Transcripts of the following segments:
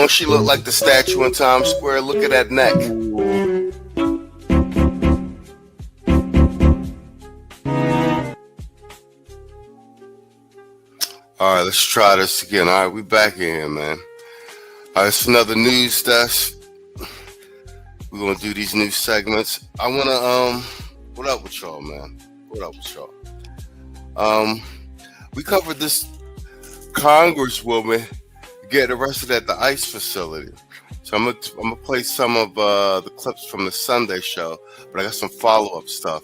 Don't she look like the statue in Times Square? Look at that neck. All right, let's try this again. All right, we back in here, man. All right, it's another news desk. We're gonna do these new segments. I wanna what up with y'all, man? What up with y'all? We covered this Congresswoman getting arrested at the ICE facility. So I'm gonna play some of the clips from the Sunday show, but I got some follow-up stuff.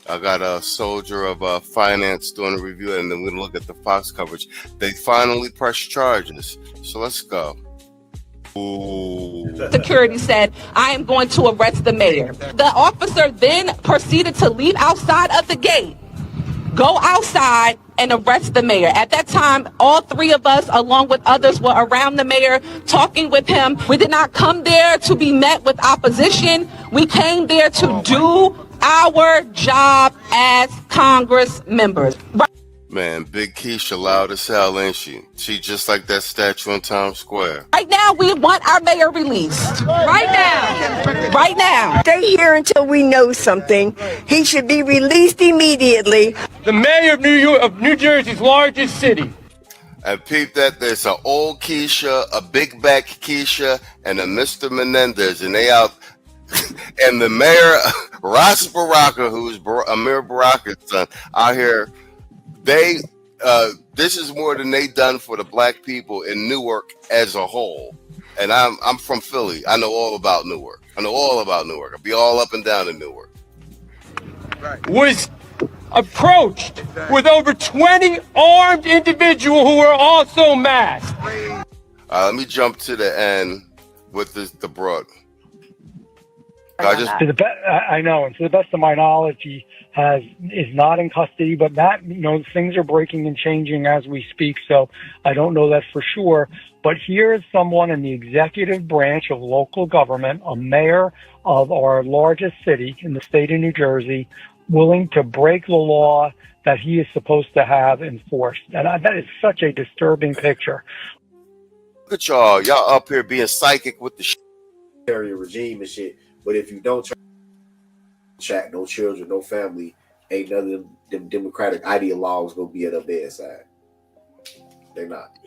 I got a soldier of finance doing a review, and then we're gonna look at the Fox coverage. They finally pressed charges. So let's go. Ooh. Security said, I am going to arrest the mayor. The officer then proceeded to leave outside of the gate, go outside and arrest the mayor. At that time, all three of us, along with others, were around the mayor talking with him. We did not come there to be met with opposition. We came there to do our job as Congress members. Man, Big Keisha loud as hell, ain't she? She just like that statue in Times Square. Right now, we want our mayor released. Right now. Right now. Stay here until we know something. He should be released immediately. The mayor of New Jersey's largest city. And peep that, there's an old Keisha, a big back Keisha, and a Mr. Menendez, and they out. And the mayor, Ras Baraka, who's Amir Baraka's son, out here. This is more than they done for the black people in Newark as a whole. And I'm from Philly. I know all about Newark. I'll be all up and down in Newark. Was approached with over 20 armed individuals who were also masked. Let me jump to the end with the broad. I know, and to the best of my knowledge, he is not in custody. But Matt, things are breaking and changing as we speak, so I don't know that for sure. But here is someone in the executive branch of local government, a mayor of our largest city in the state of New Jersey, willing to break the law that he is supposed to have enforced, and that is such a disturbing picture. Look at y'all up here being psychic with the regime and shit. But if you don't track no children, no family, ain't none of them Democratic ideologues gonna be at her bedside. They're not.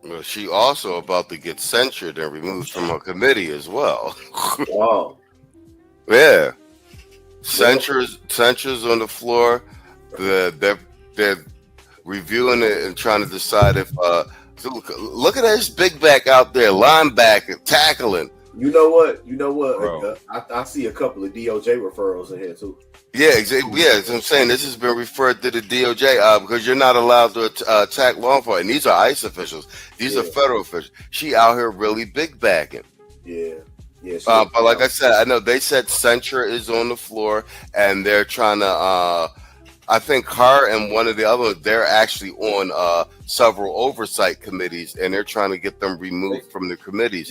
Well, she also about to get censured and removed from her committee as well. Oh. Yeah. Censures on the floor. They're reviewing it and trying to decide if look at this big back out there, linebacker, tackling. You know what? I see a couple of DOJ referrals in here too. Yeah, exactly. Yeah, as I'm saying, this has been referred to the DOJ because you're not allowed to attack law enforcement. And these are ICE officials. These are federal officials. She out here really big backing. Yeah. But like I said, I know they said censure is on the floor, and they're trying to. I think her and one of the other, they're actually on several oversight committees, and they're trying to get them removed from the committees.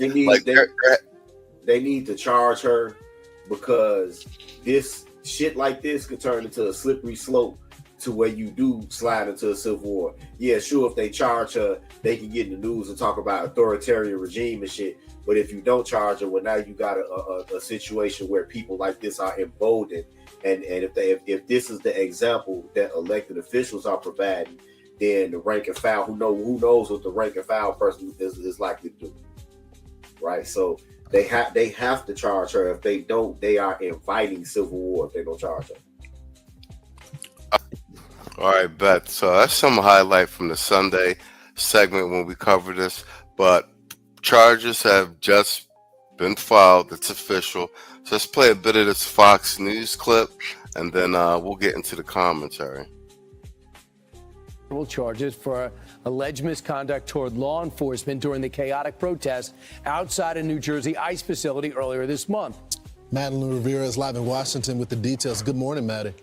They need to charge her because this shit like this could turn into a slippery slope to where you do slide into a civil war. Yeah, sure, if they charge her, they can get in the news and talk about authoritarian regime and shit. But if you don't charge her, well, now you got a situation where people like this are emboldened. And if this is the example that elected officials are providing, then the rank and file, who knows what the rank and file person is likely to do, right? So they have to charge her. If they don't, they are inviting civil war. If they don't charge her. All right, bet. So that's some highlight from the Sunday segment when we cover this. But charges have just been filed. It's official. So let's play a bit of this Fox News clip, and then we'll get into the commentary. Charges for alleged misconduct toward law enforcement during the chaotic protest outside a New Jersey ICE facility earlier this month. Madeline Rivera is live in Washington with the details. Good morning, Maddie.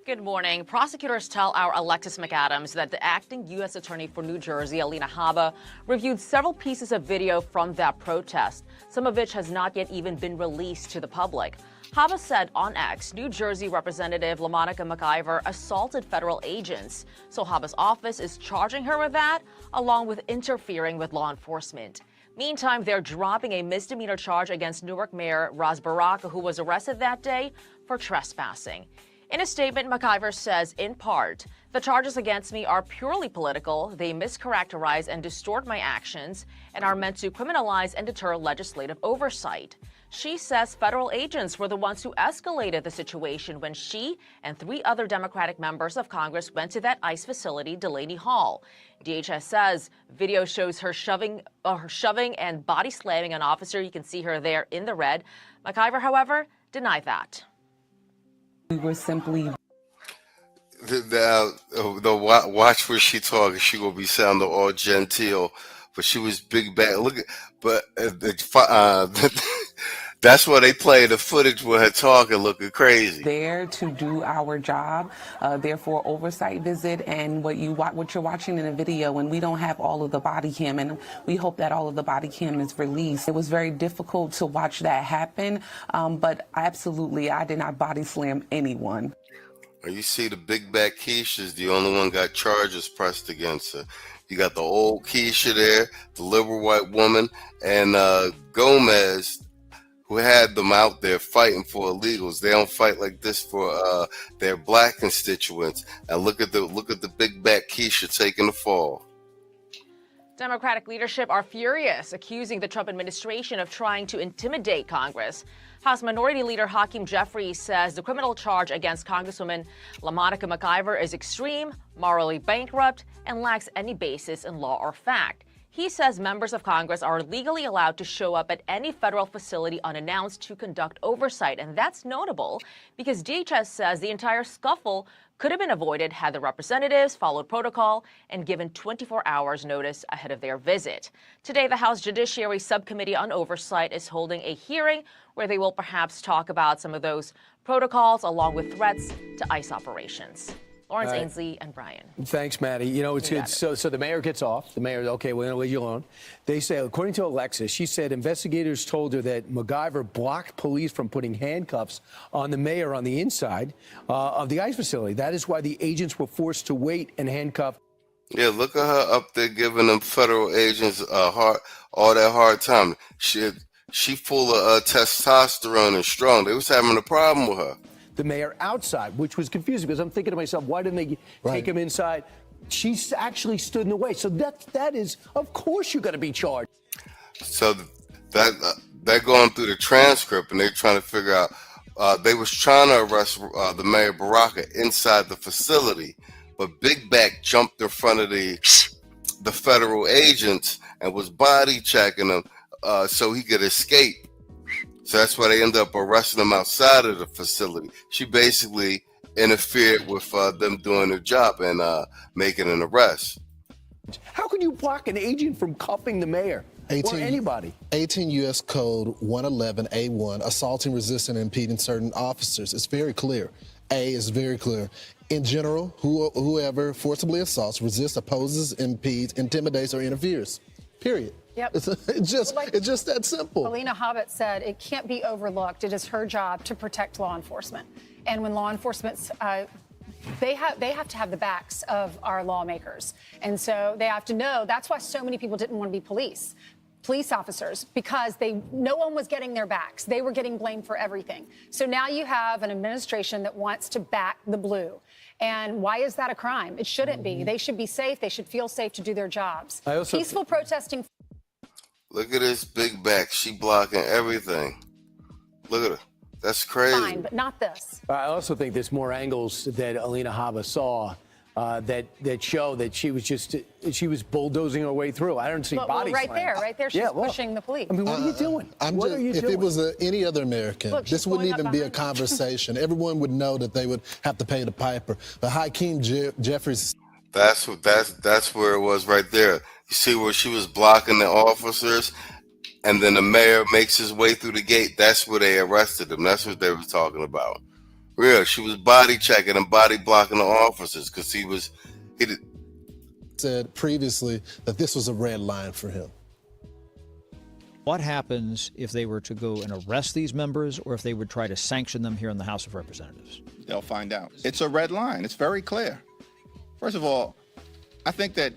Good morning. Prosecutors tell our Alexis McAdams that the acting U.S. Attorney for New Jersey, Alina Habba, reviewed several pieces of video from that protest, some of which has not yet even been released to the public. Habba said on X, New Jersey Representative LaMonica McIver assaulted federal agents. So Habba's office is charging her with that, along with interfering with law enforcement. Meantime, they're dropping a misdemeanor charge against Newark Mayor Ras Baraka, who was arrested that day for trespassing. In a statement, McIver says, in part, the charges against me are purely political. They mischaracterize and distort my actions and are meant to criminalize and deter legislative oversight. She says federal agents were the ones who escalated the situation when she and 3 other Democratic members of Congress went to that ICE facility, Delaney Hall. DHS says video shows her shoving and body slamming an officer. You can see her there in the red. McIver, however, denied that. We were simply the watch where she talking. She gonna be sounding all genteel, but she was big bad. Look at, but that's why they play the footage with her talking, looking crazy. there to do our job, therefore oversight visit, and what you're watching in the video, and we don't have all of the body cam, and we hope that all of the body cam is released. It was very difficult to watch that happen, but absolutely, I did not body slam anyone. You see the big back Keisha's the only one got charges pressed against her. You got the old Keisha there, the liberal white woman, and Gomez, who had them out there fighting for illegals. They don't fight like this for their black constituents. And look at the big back Keisha taking the fall. Democratic leadership are furious, accusing the Trump administration of trying to intimidate Congress. House Minority Leader Hakeem Jeffries says the criminal charge against Congresswoman LaMonica McIver is extreme, morally bankrupt, and lacks any basis in law or fact. He says members of Congress are legally allowed to show up at any federal facility unannounced to conduct oversight. And that's notable because DHS says the entire scuffle could have been avoided had the representatives followed protocol and given 24 hours notice ahead of their visit. Today, the House Judiciary Subcommittee on Oversight is holding a hearing where they will perhaps talk about some of those protocols along with threats to ICE operations. Lawrence Ainsley and Brian. Thanks, Maddie. You know, it's good. So the mayor gets off. The mayor, okay, we're going to leave you alone. They say, according to Alexis, she said investigators told her that McIver blocked police from putting handcuffs on the mayor on the inside of the ICE facility. That is why the agents were forced to wait and handcuff. Yeah, look at her up there giving them federal agents all that hard time. She full of testosterone and strong. They was having a problem with her. The mayor outside, which was confusing because I'm thinking to myself, why didn't they take him inside? She actually stood in the way. So that is, of course, you're going to be charged. So they're going through the transcript and they're trying to figure out. They was trying to arrest the mayor Baraka inside the facility, but Big Back jumped in front of the federal agents and was body checking them so he could escape. So that's why they ended up arresting him outside of the facility. She basically interfered with them doing their job and making an arrest. How can you block an agent from cuffing the mayor or anybody? 18 U.S. Code 111A1, assaulting, resisting, and impeding certain officers. It's very clear. A is very clear. In general, whoever forcibly assaults, resists, opposes, impedes, intimidates, or interferes. Period. Yep. It's just that simple. Alina Hobbit said it can't be overlooked. It is her job to protect law enforcement. And when law enforcement, they have to have the backs of our lawmakers. And so they have to know. That's why so many people didn't want to be police officers, because no one was getting their backs. They were getting blamed for everything. So now you have an administration that wants to back the blue. And why is that a crime? It shouldn't be. They should be safe. They should feel safe to do their jobs. Peaceful protesting. Look at this Big Back. She blocking everything. Look at her. That's crazy. Fine, but not this. I also think there's more angles that Alina Habba saw that show that she was bulldozing her way through. I don't see body right slams. right there. She's pushing the police. I mean, what are you doing? If it was any other American, this wouldn't even be a conversation. Everyone would know that they would have to pay the piper. But Hakeem Jeffries. That's where it was right there. You see where she was blocking the officers, and then the mayor makes his way through the gate. That's where they arrested him. That's what they were talking about. Real, she was body checking and body blocking the officers because he said previously that this was a red line for him. What happens if they were to go and arrest these members, or if they would try to sanction them here in the House of Representatives? They'll find out. It's a red line. It's very clear. First of all, I think that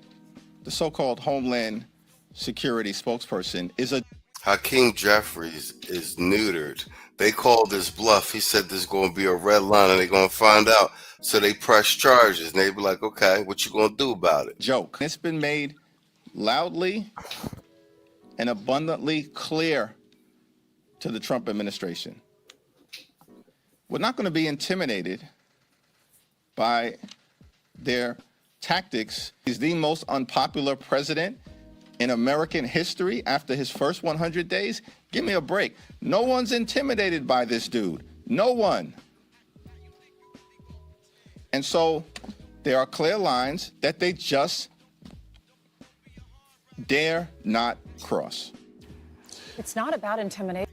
the so-called Homeland security spokesperson is a Hakeem Jeffries is neutered. They called his bluff. He said there's going to be a red line and they're going to find out. So they press charges and they be like, okay, what you going to do about it? joke. It's been made loudly and abundantly clear to the Trump administration. We're not going to be intimidated by their tactics. He's the most unpopular president in American history after his first 100 days. Give me a break. No one's intimidated by this dude. No one. And so there are clear lines that they just dare not cross. It's not about intimidation.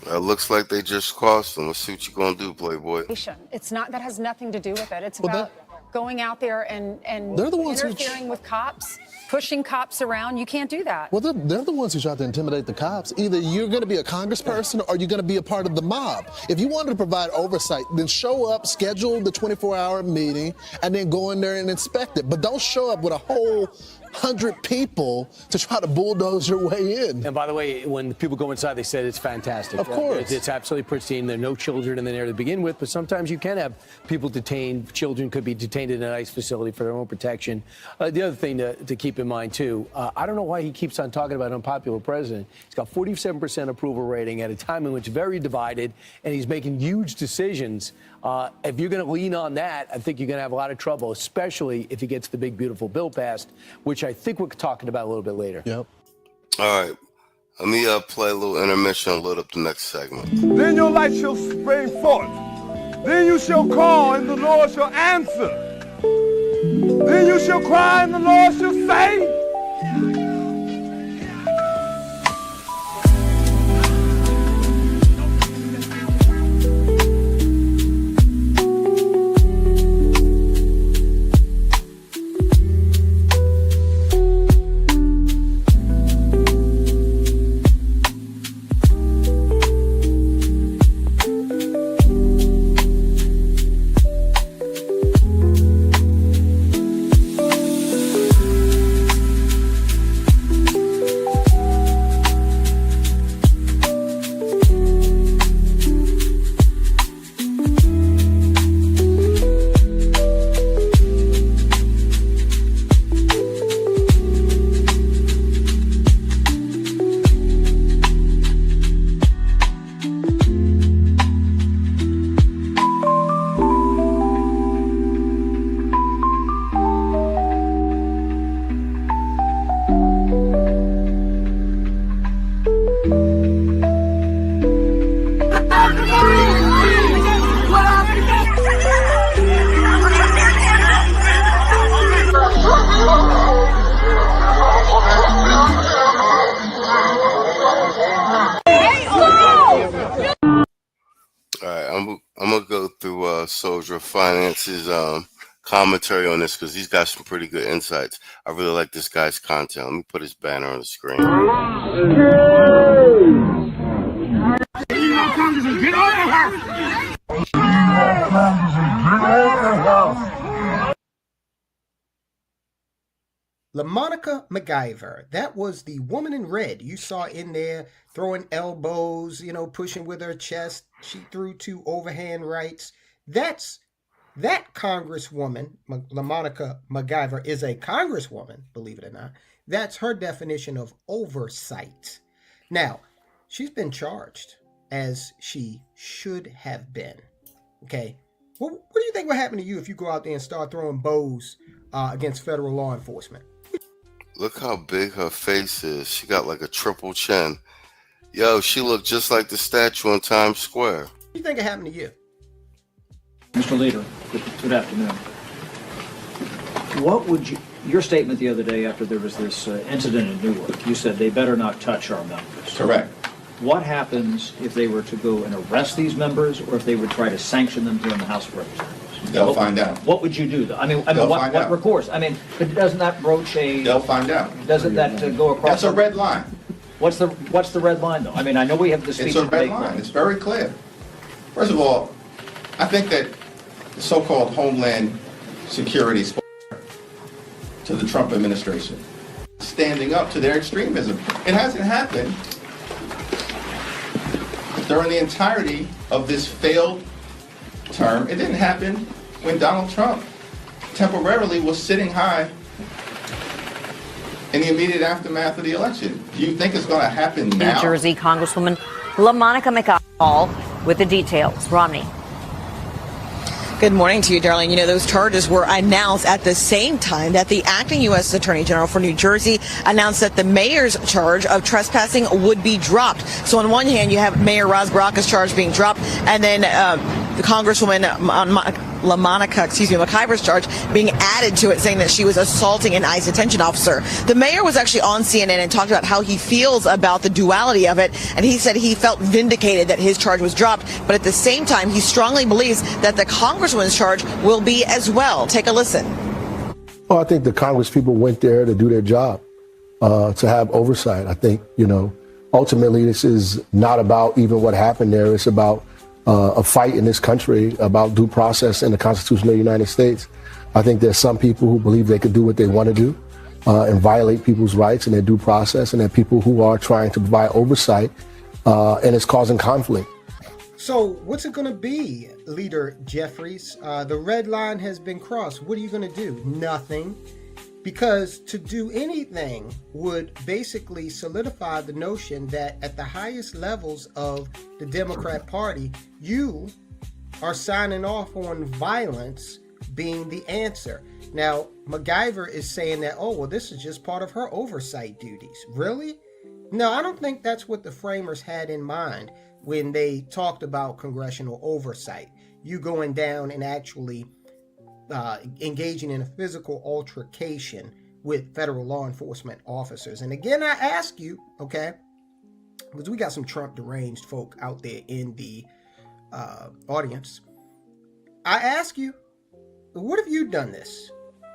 It looks like they just crossed him. Let's see what you going to do, Playboy. It's not, that has nothing to do with it. It's about going out there and They're the ones interfering with cops, pushing cops around. You can't do that. Well, they're the ones who tried to intimidate the cops. Either you're going to be a congressperson or you're going to be a part of the mob. If you wanted to provide oversight, then show up, schedule the 24-hour meeting, and then go in there and inspect it. But don't show up with a whole 100 people to try to bulldoze your way in. And by the way, when people go inside, they said it's fantastic. Of course. It's absolutely pristine. There are no children in there to begin with, but sometimes you can have people detained. Children could be detained in a nice facility for their own protection. The other thing to keep in mind, too, I don't know why he keeps on talking about unpopular president. He's got 47% approval rating at a time in which it's very divided, and he's making huge decisions. If you're going to lean on that, I think you're going to have a lot of trouble, especially if he gets the big, beautiful bill passed, which I think we're talking about a little bit later. Yep. All right. Let me play a little intermission and load up the next segment. Then your light shall spring forth. Then you shall call, and the Lord shall answer. Then you shall cry, and the Lord shall say, Soldier Finance's commentary on this because he's got some pretty good insights. I really like this guy's content. Let me put his banner on the screen. LaMonica MacGyver, that was the woman in red you saw in there throwing elbows, pushing with her chest. She threw 2 overhand rights. That congresswoman, LaMonica MacGyver, is a congresswoman, believe it or not. That's her definition of oversight. Now, she's been charged, as she should have been. Okay, what do you think will happen to you if you go out there and start throwing bows against federal law enforcement? Look how big her face is. She got like a triple chin. Yo, she looked just like the statue in Times Square. What do you think will happen to you? Mr. Leader, good afternoon. What would your statement the other day after there was this incident in Newark, you said they better not touch our members. Correct. What happens if they were to go and arrest these members, or if they would try to sanction them here in the House of Representatives? They'll find out. What would you do? What recourse? But doesn't that broach a... They'll find out. Doesn't that go across... That's a red line. What's the red line, though? I know we have the speech... It's a red line. It's very clear. First of all, I think that the so-called Homeland Security to the Trump administration standing up to their extremism. It hasn't happened during the entirety of this failed term. It didn't happen when Donald Trump temporarily was sitting high in the immediate aftermath of the election. Do you think it's going to happen now? New Jersey Congresswoman LaMonica McIver with the details. Romney. Good morning to you, darling. You know, those charges were announced at the same time that the acting U.S. Attorney General for New Jersey announced that the mayor's charge of trespassing would be dropped. So on one hand, you have Mayor Ras Baraka's charge being dropped, and then the Congresswoman LaMonica, McIver's charge being added to it, saying that she was assaulting an ICE detention officer. The mayor was actually on CNN and talked about how he feels about the duality of it, and he said he felt vindicated that his charge was dropped, but at the same time, he strongly believes that the Congresswoman's charge will be as well. Take a listen. Well, I think the Congress people went there to do their job, to have oversight. I think, ultimately this is not about even what happened there. It's about a fight in this country about due process in the Constitution of the United States. I think there's some people who believe they could do what they want to do and violate people's rights and their due process, and there are people who are trying to provide oversight, and it's causing conflict. So what's it going to be, Leader Jeffries? The red line has been crossed. What are you going to do? Nothing. Because to do anything would basically solidify the notion that at the highest levels of the Democrat Party, you are signing off on violence being the answer. Now, MacGyver is saying that, oh, well, this is just part of her oversight duties. Really? No, I don't think that's what the framers had in mind when they talked about congressional oversight. You going down and actually engaging in a physical altercation with federal law enforcement officers. And again, I ask you, okay, because we got some Trump deranged folk out there in the audience. I ask you, what if you done this?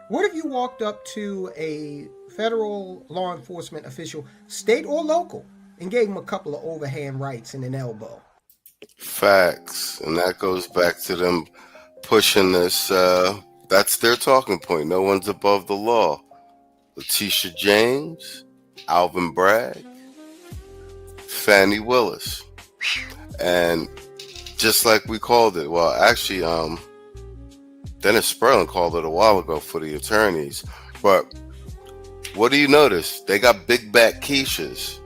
What if you walked up to a federal law enforcement official, state or local, and gave him a couple of overhand rights and an elbow? Facts. And that goes back to them pushing this, that's their talking point. No one's above the law. Letitia James, Alvin Bragg, Fannie Willis. And just like we called it, well, actually, Dennis Sperling called it a while ago for the attorneys. But what do you notice? They got big back Keishas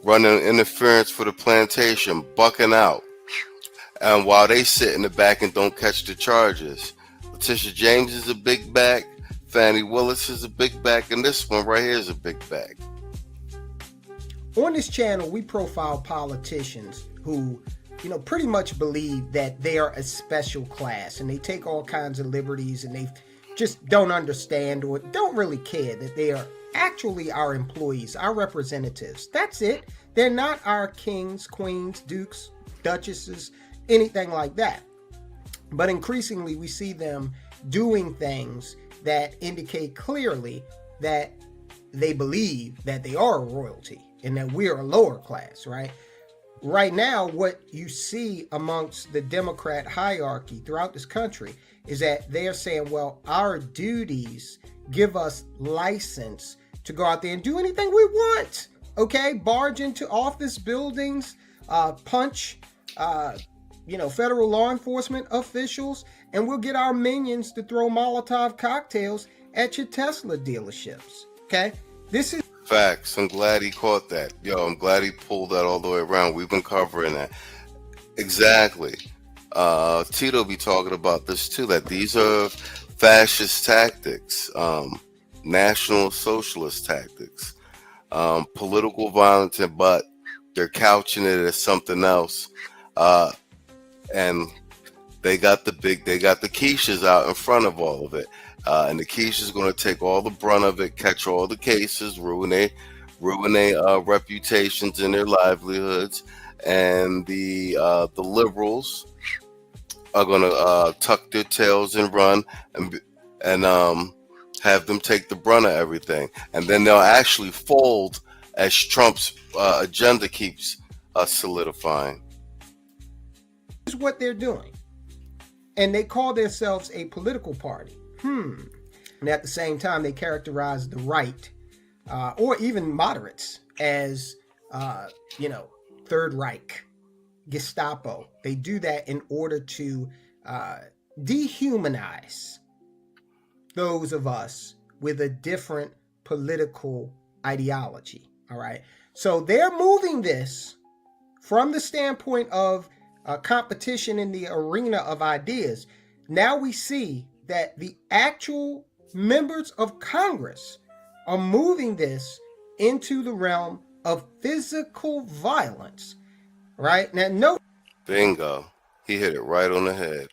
running interference for the plantation, bucking out. And while they sit in the back and don't catch the charges, Letitia James is a big back, Fannie Willis is a big back, and this one right here is a big back. On this channel, we profile politicians who, pretty much believe that they are a special class and they take all kinds of liberties and they just don't understand or don't really care that they are actually our employees, our representatives. That's it. They're not our kings, queens, dukes, duchesses, anything like that. But increasingly, we see them doing things that indicate clearly that they believe that they are royalty and that we're a lower class, right? Right now, what you see amongst the Democrat hierarchy throughout this country is that they are saying, well, our duties give us license to go out there and do anything we want, okay? Barge into office buildings, punch, federal law enforcement officials, and we'll get our minions to throw Molotov cocktails at your Tesla dealerships, okay? This is Facts. I'm glad he caught that. I'm glad he pulled that all the way around. We've been covering that. Exactly. Tito be talking about this too, that these are fascist tactics, national socialist tactics, political violence, but they're couching it as something else. And they got the Keishas out in front of all of it. And the Keisha's going to take all the brunt of it, catch all the cases, ruin their reputations and their livelihoods. And the liberals are going to tuck their tails and run and have them take the brunt of everything. And then they'll actually fold as Trump's agenda keeps solidifying. This is what they're doing. And they call themselves a political party. And at the same time, they characterize the right or even moderates as, Third Reich, Gestapo. They do that in order to dehumanize those of us with a different political ideology. All right. So they're moving this from the standpoint of competition in the arena of ideas. Now we see that the actual members of Congress are moving this into the realm of physical violence. Right? Now, no. Bingo. He hit it right on the head.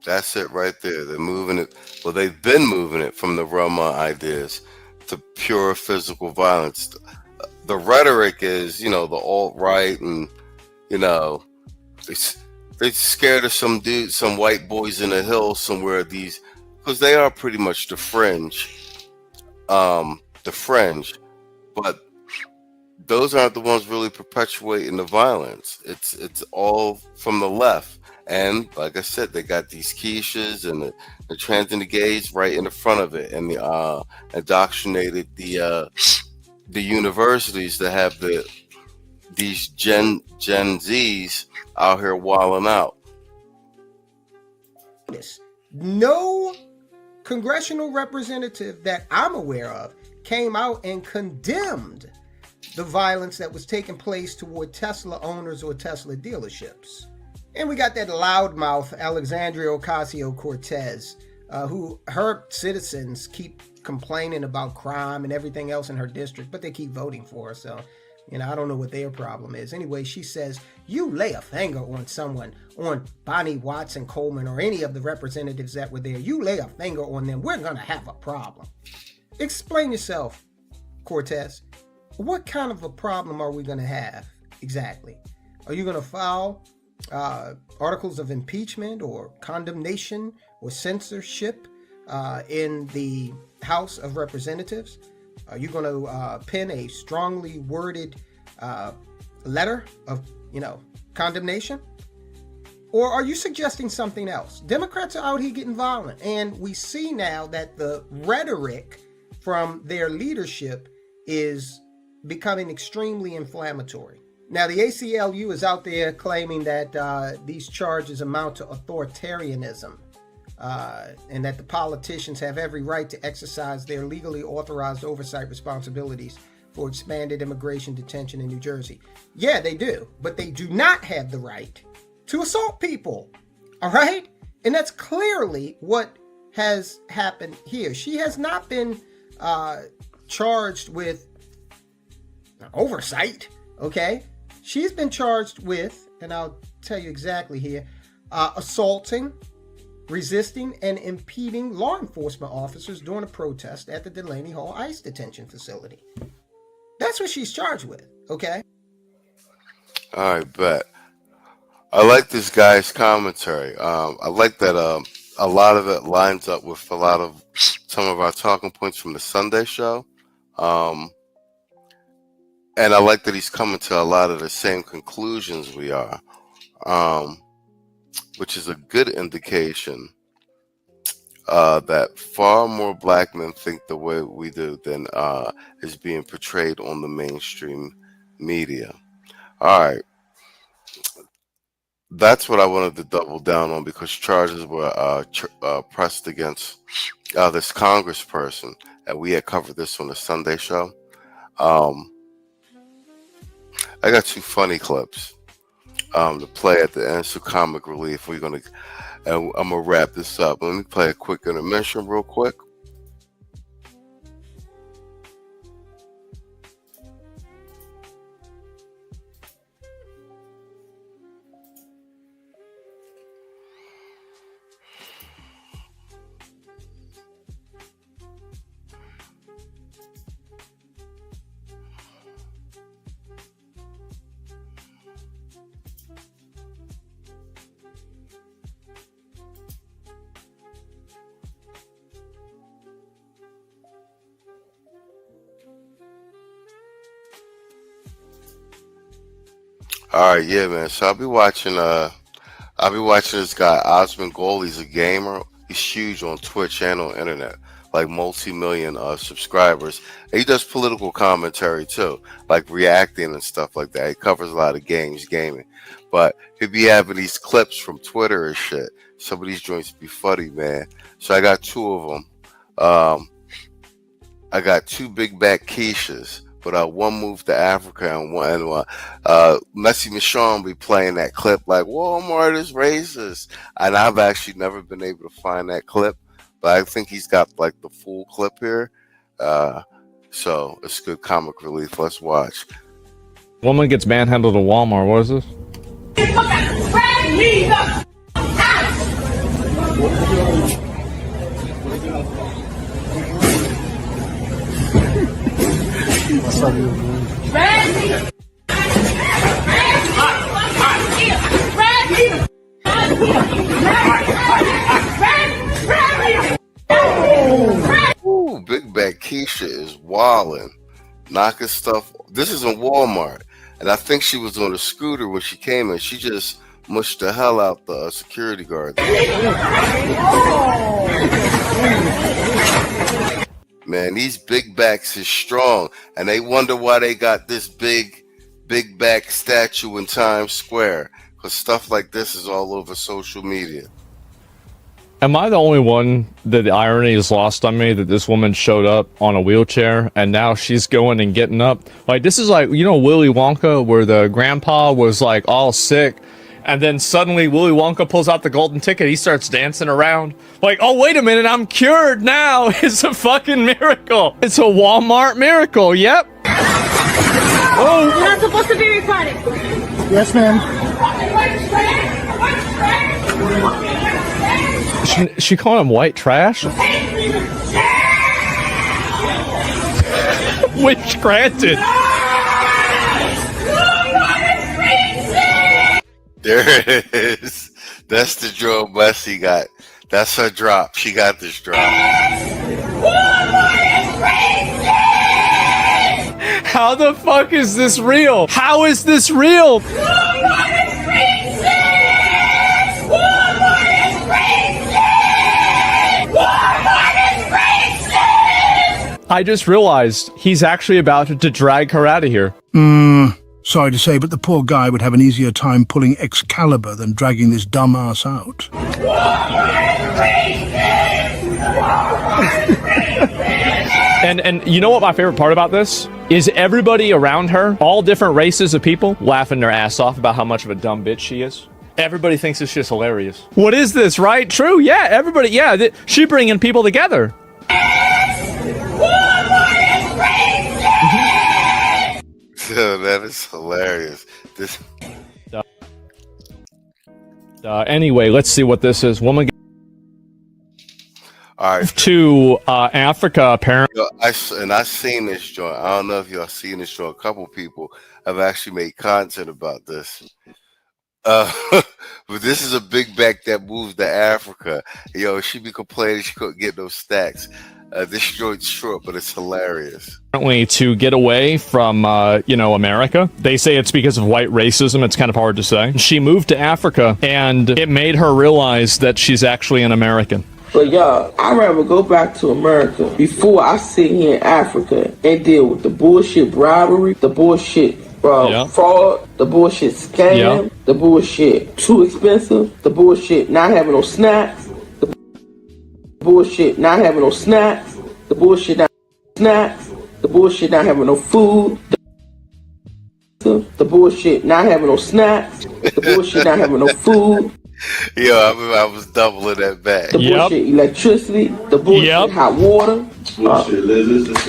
That's it right there. They're moving it. Well, they've been moving it from the realm of ideas to pure physical violence. The rhetoric is, the alt-right, and, they're scared of some dude, some white boys in the hills somewhere, because they are pretty much the fringe. But those aren't the ones really perpetuating the violence. It's all from the left. And like I said, they got these Keishas and the trans and the gays right in the front of it, and the indoctrinated the universities that have these Gen Zs out here wilding out. No congressional representative that I'm aware of came out and condemned the violence that was taking place toward Tesla owners or Tesla dealerships. And we got that loudmouth Alexandria Ocasio-Cortez, who her citizens keep complaining about crime and everything else in her district, but they keep voting for her. So, I don't know what their problem is. Anyway, she says, you lay a finger on someone, on Bonnie Watson Coleman or any of the representatives that were there, you lay a finger on them, we're going to have a problem. Explain yourself, Cortez. What kind of a problem are we going to have exactly? Are you going to file articles of impeachment or condemnation or censorship in the House of Representatives? Are you going to pen a strongly worded letter of, condemnation? Or are you suggesting something else? Democrats are out here getting violent, and we see now that the rhetoric from their leadership is becoming extremely inflammatory. Now, the ACLU is out there claiming that these charges amount to authoritarianism, and that the politicians have every right to exercise their legally authorized oversight responsibilities for expanded immigration detention in New Jersey. Yeah, they do, but they do not have the right to assault people, all right? And that's clearly what has happened here. She has not been charged with oversight, okay? She's been charged with, and I'll tell you exactly here, assaulting, resisting, and impeding law enforcement officers during a protest at the Delaney Hall ICE detention facility. That's what she's charged with, okay? All right, bet. I like this guy's commentary. I like that a lot of it lines up with a lot of some of our talking points from the Sunday show. And I like that he's coming to a lot of the same conclusions we are, which is a good indication that far more black men think the way we do than is being portrayed on the mainstream media. All right. That's what I wanted to double down on, because charges were pressed against this congressperson, and we had covered this on the Sunday show. I got two funny clips to play at the end, so comic relief. I'm gonna wrap this up. Let me play a quick intermission real quick. All right, yeah, man. So I'll be watching this guy Osmond Gold. He's a gamer. He's huge on Twitch and on internet, like multi-million subscribers. And he does political commentary too, like reacting and stuff like that. He covers a lot of games, gaming, but he'll be having these clips from Twitter and shit. Some of these joints be funny, man. So I got two of them. I got two big back Keishas, but one moved to Africa and one Messi Michon be playing that clip like Walmart is racist. And I've actually never been able to find that clip, but I think he's got like the full clip here. So it's good comic relief. Let's watch. Woman gets manhandled at Walmart. What is this? Ooh, big back Keisha is wildin', knocking stuff. This is in Walmart, and I think she was on a scooter when she came in. She just mushed the hell out the security guard. Man, these big backs is strong, and they wonder why they got this big back statue in Times Square, because stuff like this is all over social media. Am I the only one that the irony is lost on me that this woman showed up on a wheelchair and now she's going and getting up? Like, this is like, you know, Willy Wonka, where the grandpa was like all sick, and then suddenly Willy Wonka pulls out the golden ticket. He starts dancing around like, oh, wait a minute, I'm cured now. It's a fucking miracle. It's a Walmart miracle. Yep. Oh, you're not supposed to be recording. Yes, ma'am. She calling him white trash? Which granted. There it is. That's the drill Messi got. That's her drop. She got this drop. How the fuck is this real? How is this real? I just realized he's actually about to drag her out of here. Sorry to say, but the poor guy would have an easier time pulling Excalibur than dragging this dumbass out. And you know what my favorite part about this is? Everybody around her, all different races of people, laughing their ass off about how much of a dumb bitch she is. Everybody thinks it's just hilarious. What is this, right? True, yeah, everybody, yeah, she bringing people together. That is hilarious. This. Anyway, let's see what this is. Woman. All right. To Africa, apparently. I seen this joint. I don't know if y'all seen this joint. A couple people have actually made content about this. But this is a big back that moves to Africa. Yo, she be complaining she couldn't get those stacks. This joint's short, but it's hilarious. Apparently, to get away from, America. They say it's because of white racism. It's kind of hard to say. She moved to Africa, and it made her realize that she's actually an American. But y'all, I'd rather go back to America before I sit here in Africa and deal with the bullshit bribery, the bullshit fraud, the bullshit scam, the bullshit too expensive, the bullshit not having no snacks, the bullshit not having no snacks, the bullshit not snacks, the bullshit not having no food, the bullshit not having no snacks, the bullshit not having no food. Yo, I was doubling that back. The bullshit electricity, the bullshit hot water. Bullshit lizards.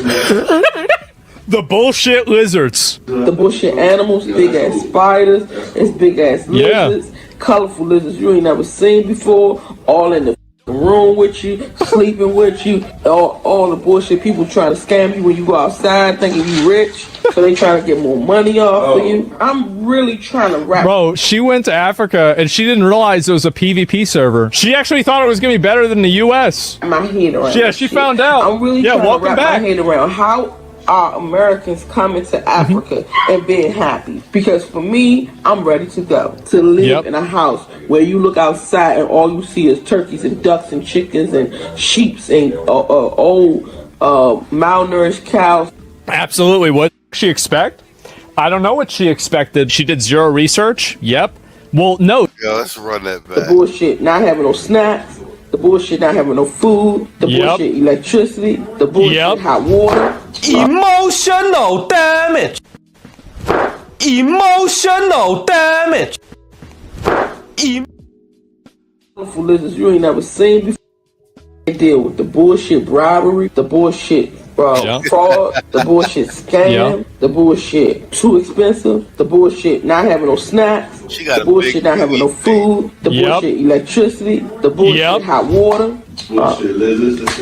The bullshit lizards. The bullshit animals, big ass spiders, it's big ass lizards, colorful lizards you ain't never seen before, all in the room with you, sleeping with you, all the bullshit people trying to scam you when you go outside thinking you rich, so they trying to get more money off of you. I'm really trying to rap. Bro, she went to Africa and she didn't realize it was a PvP server. She actually thought it was gonna be better than the US. My head around. Yeah, she found out. I'm really trying to wrap my head around how are Americans coming to Africa and being happy? Because for me, I'm ready to go. To live in a house where you look outside and all you see is turkeys and ducks and chickens and sheeps and old malnourished cows. Absolutely. What did she expect? I don't know what she expected. She did zero research. Yep. Well, no. Yeah, let's run that back. The bullshit not having no snacks. The bullshit not having no food. The bullshit electricity. The bullshit hot water. Emotional damage. Emotional damage. Colorful lizards you ain't never seen before. They deal with the bullshit bribery, the bullshit fraud, the bullshit scam, the bullshit too expensive, the bullshit not having no snacks, the bullshit not having no food, the bullshit electricity, the bullshit hot water. Bullshit lizards.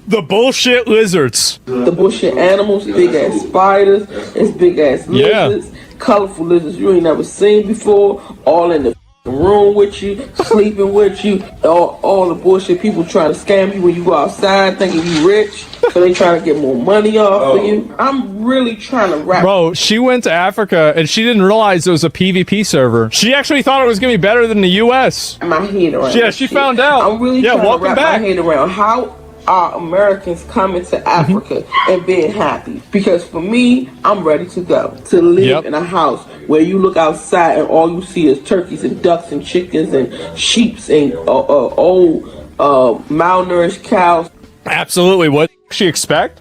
The bullshit lizards. The bullshit animals, big ass spiders, as big ass lizards, colorful lizards you ain't never seen before, all in the room with you, sleeping with you, all the bullshit people trying to scam you when you go outside thinking you rich, so they trying to get more money off of you. I'm really trying to wrap. Bro, she went to Africa and she didn't realize it was a PvP server. She actually thought it was gonna be better than the US. My head around. Yeah, she found out. I'm really trying to wrap my head around how are Americans coming to Africa and being happy? Because for me, I'm ready to go. To live in a house where you look outside and all you see is turkeys and ducks and chickens and sheeps and old malnourished cows. Absolutely. What did she expect?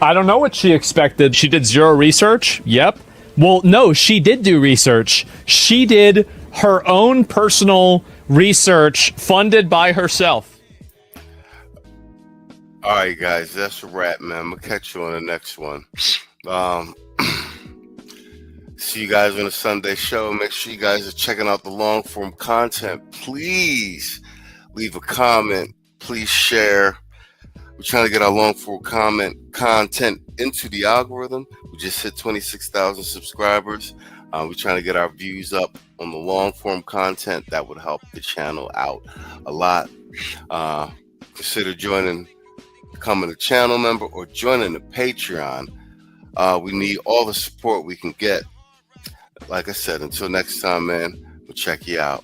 I don't know what she expected. She did zero research. Yep. Well, no, she did do research. She did her own personal research funded by herself. All right, guys, that's a wrap, man. I'm gonna catch you on the next one. See you guys on the Sunday show. Make sure you guys are checking out the long form content. Please leave a comment. Please share. We're trying to get our long form content into the algorithm. We just hit 26,000 subscribers. We're trying to get our views up on the long form content. That would help the channel out a lot. Consider becoming a channel member or joining the Patreon. We need all the support we can get. Like I said, until next time, man, we'll check you out.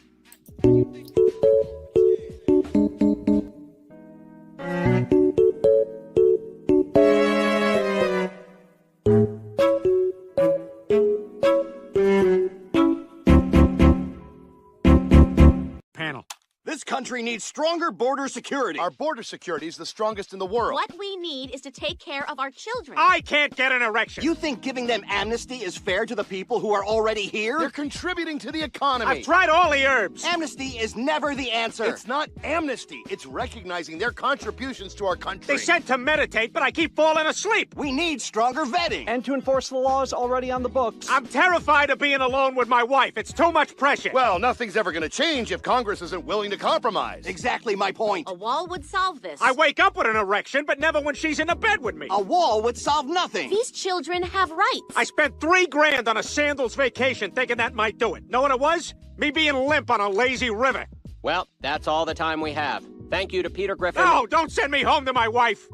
Panel. This country needs stronger border security. Our border security is the strongest in the world. What we need is to take care of our children. I can't get an erection. You think giving them amnesty is fair to the people who are already here? They're contributing to the economy. I've tried all the herbs. Amnesty is never the answer. It's not amnesty. It's recognizing their contributions to our country. They said to meditate, but I keep falling asleep. We need stronger vetting. And to enforce the laws already on the books. I'm terrified of being alone with my wife. It's too much pressure. Well, nothing's ever going to change if Congress isn't willing to compromise. Exactly my point. A wall would solve this. I wake up with an erection, but never when she's in the bed with me. A wall would solve nothing. These children have rights. I spent $3 grand on a sandals vacation thinking that might do it. Know what it was? Me being limp on a lazy river. Well, that's all the time we have. Thank you to Peter Griffin. No, don't send me home to my wife.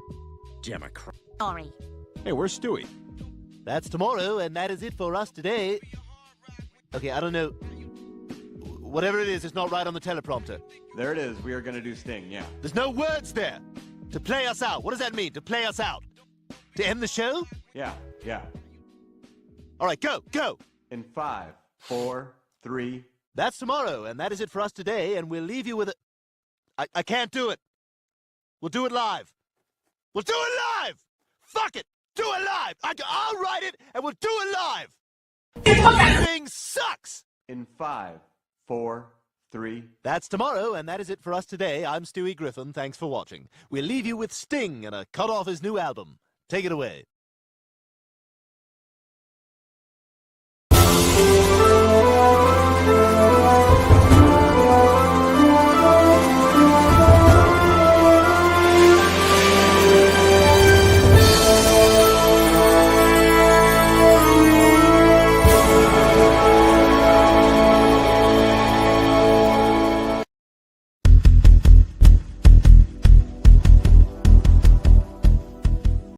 Democrat. Sorry. Hey, where's Stewie? That's tomorrow, and that is it for us today. Okay, I don't know. Whatever it is, it's not right on the teleprompter. There it is. We are going to do Sting, yeah. There's no words there. To play us out. What does that mean, to play us out? To end the show? Yeah. All right, go. In 5, 4, 3. That's tomorrow, and that is it for us today, and we'll leave you with a... I can't do it. We'll do it live. We'll do it live! Fuck it! Do it live! I'll write it, and we'll do it live! This thing sucks! In 5, 4, 3. That's tomorrow, and that is it for us today. I'm Stewie Griffin. Thanks for watching. We'll leave you with Sting and a cut off his new album. Take it away.